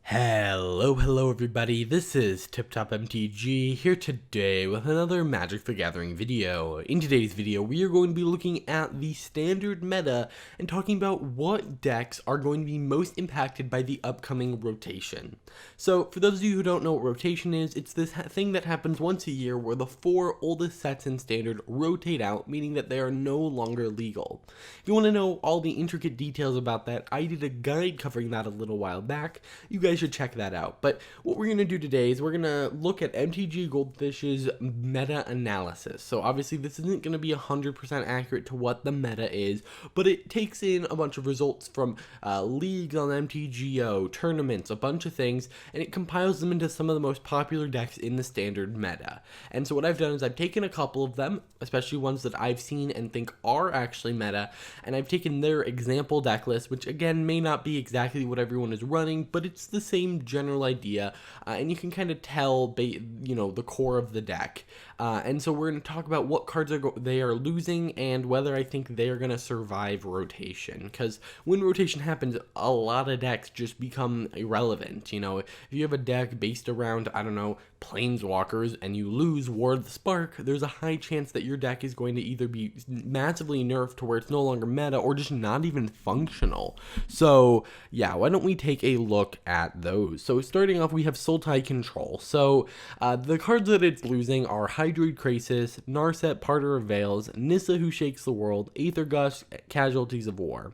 Hello everybody, this is Tip Top MTG here today with another Magic the Gathering video. In today's video, we are going to be looking at the standard meta and talking about what decks are going to be most impacted by the upcoming rotation. So, for those of you who don't know what rotation is, it's this thing that happens once a year where the 4 oldest sets in standard rotate out, meaning that they are no longer legal. If you want to know all the intricate details about that, I did a guide covering that a little while back. You guys should check that out. But what we're going to do today is we're going to look at MTG Goldfish's meta analysis. So obviously this isn't going to be 100% accurate to what the meta is, but it takes in a bunch of results from leagues on MTGO, tournaments, a bunch of things, and it compiles them into some of the most popular decks in the standard meta. And so what I've done is I've taken a couple of them, especially ones that I've seen and think are actually meta, and I've taken their example deck list, which again may not be exactly what everyone is running, but it's the same general idea, and you can kind of tell, the core of the deck. And so we're going to talk about what cards they are losing and whether I think they are going to survive rotation. Because when rotation happens, a lot of decks just become irrelevant. You know, if you have a deck based around, I don't know, Planeswalkers and you lose War of the Spark, there's a high chance that your deck is going to either be massively nerfed to where it's no longer meta or just not even functional. So yeah, why don't we take a look at those? So starting off, we have Soultie Control. So the cards that it's losing are Hydroid Krasis, Narset, Parter of Veils, Nissa Who Shakes the World, Aether Gust, Casualties of War.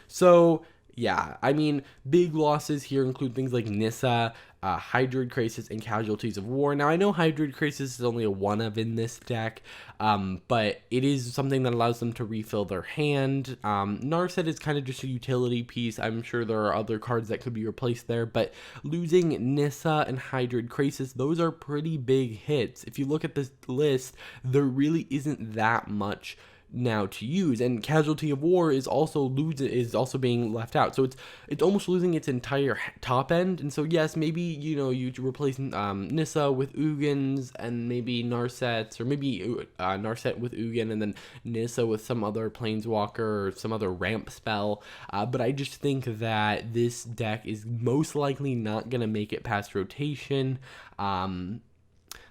So yeah, I mean, big losses here include things like Nissa, Hydroid Krasis, and Casualties of War. Now, I know Hydroid Krasis is only a one-of in this deck, but it is something that allows them to refill their hand. Narset is kind of just a utility piece. I'm sure there are other cards that could be replaced there, but losing Nissa and Hydroid Krasis, those are pretty big hits. If you look at this list, there really isn't that much now to use, and Casualty of War is also being left out, so it's almost losing its entire top end. And so yes, maybe you replace Nissa with Ugins and maybe Narsets, or maybe Narset with Ugin and then Nissa with some other Planeswalker or some other ramp spell, but I just think that this deck is most likely not gonna make it past rotation.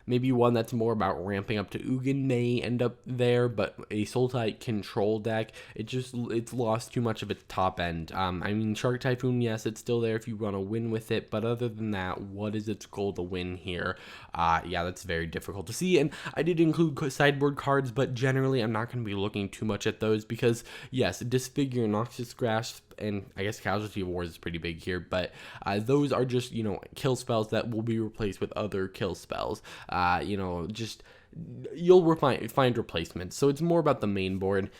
Maybe one that's more about ramping up to Ugin may end up there, but a Soultie Control deck, it's lost too much of its top end. I mean, Shark Typhoon, yes, it's still there if you want to win with it, but other than that, what is its goal to win here? Yeah, that's very difficult to see, and I did include sideboard cards, but generally I'm not going to be looking too much at those because, yes, Disfigure, Noxious Grasp, and I guess Casualty of War is pretty big here, but those are just, kill spells that will be replaced with other kill spells. You'll find replacements, so it's more about the main board.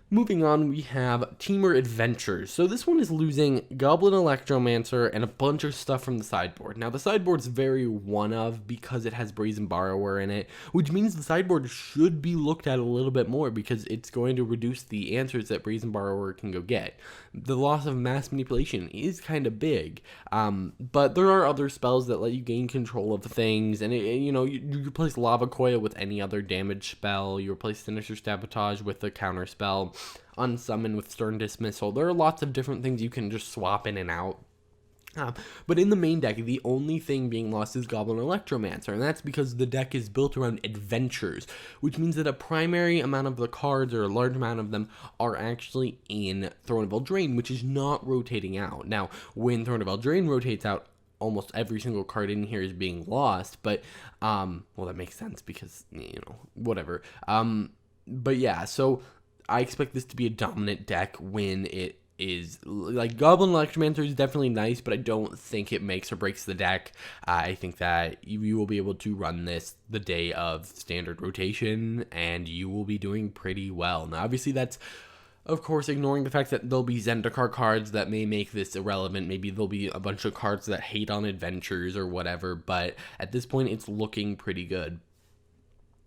Moving on, we have Temur Adventures. So this one is losing Goblin Electromancer and a bunch of stuff from the sideboard. Now, the sideboard's very one-of because it has Brazen Borrower in it, which means the sideboard should be looked at a little bit more because it's going to reduce the answers that Brazen Borrower can go get. The loss of Mass Manipulation is kind of big, but there are other spells that let you gain control of things, and you replace Lava Koya with any other damage spell, you replace Sinister Sabotage with a counter spell, Unsummon with Stern Dismissal. There are lots of different things you can just swap in and out. But in the main deck, the only thing being lost is Goblin Electromancer, and that's because the deck is built around adventures, which means that a primary amount of the cards, or a large amount of them, are actually in Throne of Eldraine, which is not rotating out. Now, when Throne of Eldraine rotates out, almost every single card in here is being lost, but, well, that makes sense because, whatever. But yeah, so I expect this to be a dominant deck when it is, like, Goblin Electromancer is definitely nice, but I don't think it makes or breaks the deck. I think that you will be able to run this the day of standard rotation, and you will be doing pretty well. Now, obviously, that's, of course, ignoring the fact that there'll be Zendikar cards that may make this irrelevant. Maybe there'll be a bunch of cards that hate on adventures or whatever, but at this point, it's looking pretty good.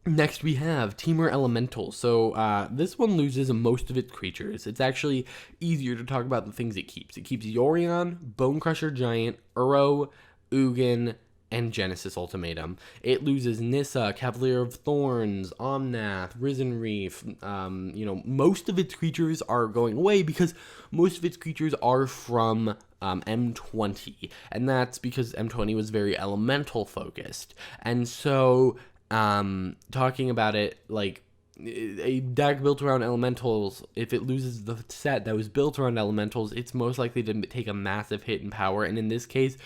Next, we have Temur Elemental. So this one loses most of its creatures. It's actually easier to talk about the things it keeps. It keeps Yorion, Bonecrusher Giant, Uro, Ugin, and Genesis Ultimatum. It loses Nissa, Cavalier of Thorns, Omnath, Risen Reef. Most of its creatures are going away because most of its creatures are from M20, and that's because M20 was very elemental focused. And so, talking about it, like, a deck built around elementals, if it loses the set that was built around elementals, it's most likely to take a massive hit in power, and in this case,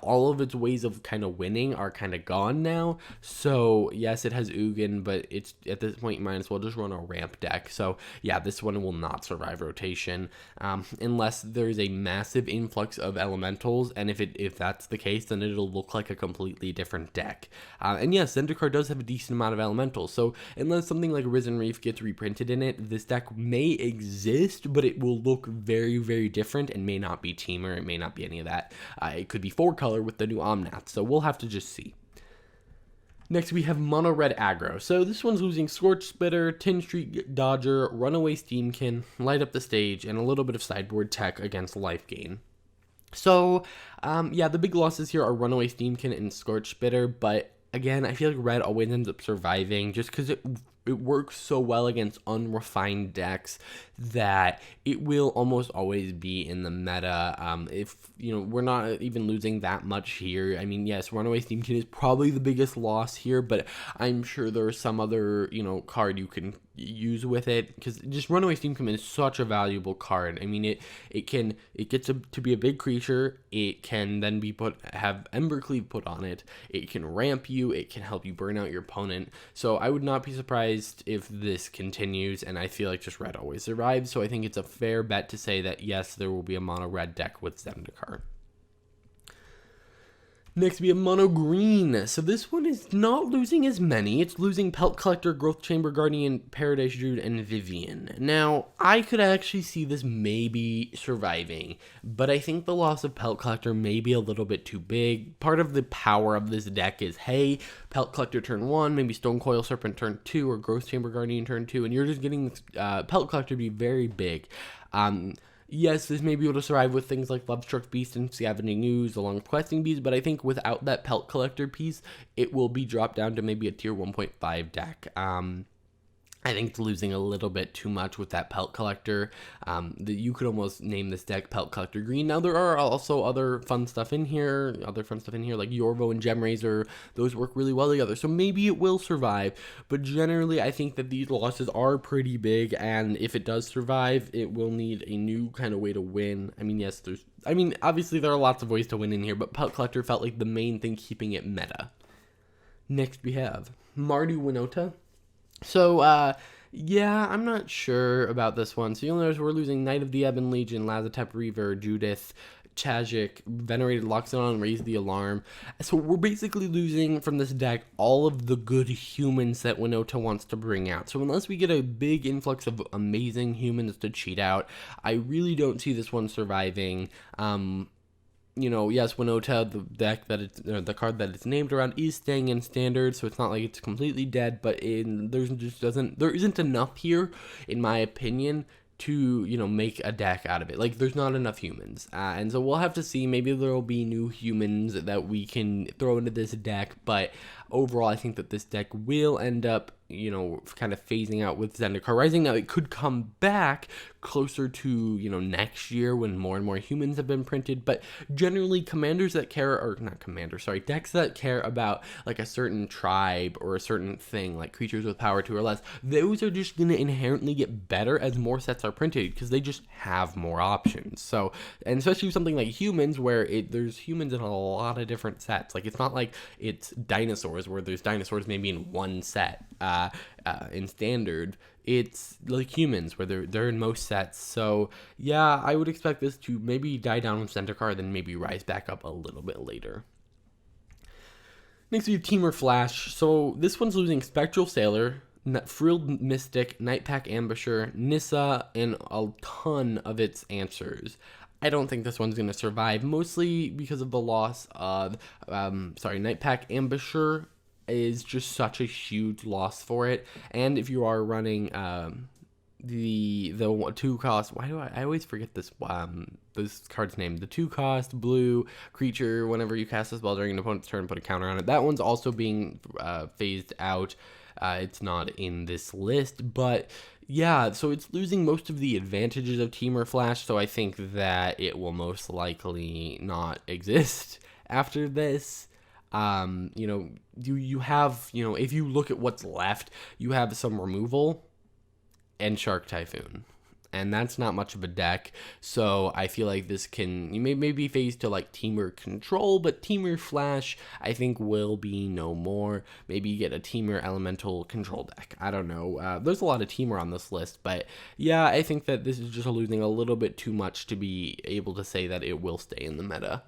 all of its ways of kind of winning are kind of gone now. So yes, it has Ugin, but it's at this point you might as well just run a ramp deck. So yeah, this one will not survive rotation unless there's a massive influx of elementals, and if that's the case, then it'll look like a completely different deck. And yes, Zendikar does have a decent amount of elementals, so unless something like Risen Reef gets reprinted in it, this deck may exist, but it will look very, very different and may not be Teamer. It may not be any of that. It could be 4-color with the new Omnath, so we'll have to just see. Next, we have Mono Red Aggro. So this one's losing Scorch Spitter, Tin Street Dodger, Runaway Steamkin, Light Up the Stage, and a little bit of sideboard tech against life gain. So, yeah, the big losses here are Runaway Steamkin and Scorch Spitter, but again, I feel like Red always ends up surviving just because it works so well against unrefined decks that it will almost always be in the meta. If, you know, we're not even losing that much here. I mean, yes, Runaway Steamkin is probably the biggest loss here, but I'm sure there's some other, you know, card you can use with it, because just Runaway Steamkin is such a valuable card. I mean, it gets to be a big creature. It can then have Embercleave put on it. It can ramp you. It can help you burn out your opponent. So I would not be surprised if this continues, and I feel like just Red always survives. So I think it's a fair bet to say that yes, there will be a mono red deck with Zendikar. Next, we have Mono Green. So this one is not losing as many. It's losing Pelt Collector, Growth Chamber Guardian, Paradise Druid, and Vivian. Now, I could actually see this maybe surviving, but I think the loss of Pelt Collector may be a little bit too big. Part of the power of this deck is, hey, Pelt Collector turn 1, maybe Stone Coil Serpent turn 2, or Growth Chamber Guardian turn 2, and you're just getting Pelt Collector to be very big. Yes, this may be able to survive with things like Lovestruck Beast and Scavenging Ooze along with Questing Bees, but I think without that Pelt Collector piece, it will be dropped down to maybe a tier 1.5 deck. I think it's losing a little bit too much with that Pelt Collector. You could almost name this deck Pelt Collector Green. Now, there are also other fun stuff in here, like Yorvo and Gemrazor. Those work really well together, so maybe it will survive. But generally, I think that these losses are pretty big, and if it does survive, it will need a new kind of way to win. I mean, yes, obviously there are lots of ways to win in here, but Pelt Collector felt like the main thing keeping it meta. Next, we have Marty Winota. So, yeah, I'm not sure about this one. So you'll notice we're losing Knight of the Ebon Legion, Lazatep Reaver, Judith, Chajik, Venerated Loxodon, Raise the Alarm. So we're basically losing from this deck all of the good humans that Winota wants to bring out. So unless we get a big influx of amazing humans to cheat out, I really don't see this one surviving. You know, yes, Winota, the card that it's named around, is staying in Standard, so it's not like it's completely dead, but there isn't enough here, in my opinion, to, you know, make a deck out of it. Like, there's not enough humans, and so we'll have to see. Maybe there will be new humans that we can throw into this deck, but overall, I think that this deck will end up, you know, kind of phasing out with Zendikar Rising. Now, it could come back closer to, you know, next year when more and more humans have been printed, but generally decks that care about, like, a certain tribe or a certain thing, like creatures with power 2 or less, those are just going to inherently get better as more sets are printed, because they just have more options. So, and especially something like humans, where there's humans in a lot of different sets. Like, it's not like it's dinosaurs, where there's dinosaurs maybe in one set. In Standard, it's like humans, where they're in most sets. So yeah, I would expect this to maybe die down with Zendikar, then maybe rise back up a little bit later. Next, we have Teamer Flash. So this one's losing Spectral Sailor, Frilled Mystic, Nightpack Ambusher, Nissa, and a ton of its answers. I don't think this one's going to survive, mostly because of the loss of, Nightpack Ambusher is just such a huge loss for it. And if you are running the 2-cost, I always forget this card's name, the 2-cost blue creature, whenever you cast a spell during an opponent's turn, put a counter on it. That one's also being phased out. It's not in this list, but yeah, so it's losing most of the advantages of Temur Flash, so I think that it will most likely not exist after this. You have, if you look at what's left, you have some removal and Shark Typhoon. And that's not much of a deck, so I feel like this can, you may be phased to like Temur Control, but Temur Flash I think will be no more. Maybe you get a Temur Elemental Control deck. I don't know. There's a lot of Temur on this list, but yeah, I think that this is just losing a little bit too much to be able to say that it will stay in the meta.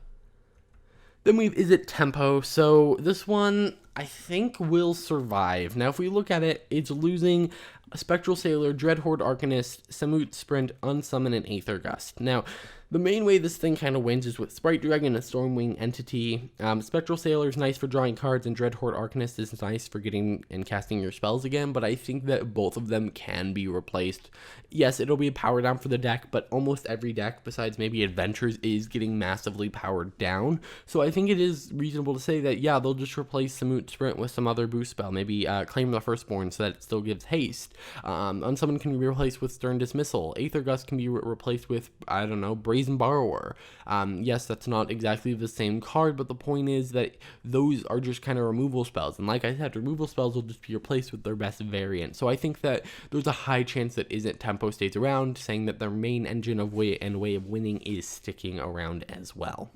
Then we have Is It Tempo? So this one I think will survive. Now if we look at it, it's losing Spectral Sailor, Dreadhorde Arcanist, Samut Sprint, Unsummon, and Aether Gust. Now, the main way this thing kind of wins is with Sprite Dragon and Stormwing Entity. Spectral Sailor is nice for drawing cards, and Dreadhorde Arcanist is nice for getting and casting your spells again, but I think that both of them can be replaced. Yes, it'll be a power down for the deck, but almost every deck, besides maybe Adventures, is getting massively powered down. So I think it is reasonable to say that, yeah, they'll just replace Samut Sprint with some other boost spell. Maybe Claim the Firstborn so that it still gives haste. Unsummon can be replaced with Stern Dismissal. Aether Gust can be replaced with, I don't know, Brazen Borrower. Yes, that's not exactly the same card, but the point is that those are just kind of removal spells. And like I said, removal spells will just be replaced with their best variant. So I think that there's a high chance that Isn't Tempo stays around, saying that their main engine of way of winning is sticking around as well.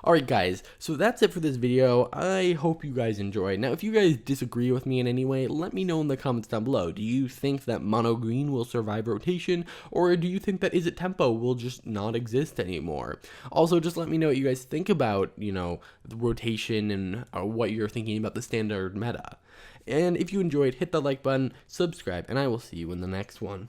Alright guys, so that's it for this video. I hope you guys enjoyed. Now if you guys disagree with me in any way, let me know in the comments down below. Do you think that Mono Green will survive rotation, or do you think that Is It Tempo will just not exist anymore? Also, just let me know what you guys think about, the rotation and what you're thinking about the standard meta. And if you enjoyed, hit the like button, subscribe, and I will see you in the next one.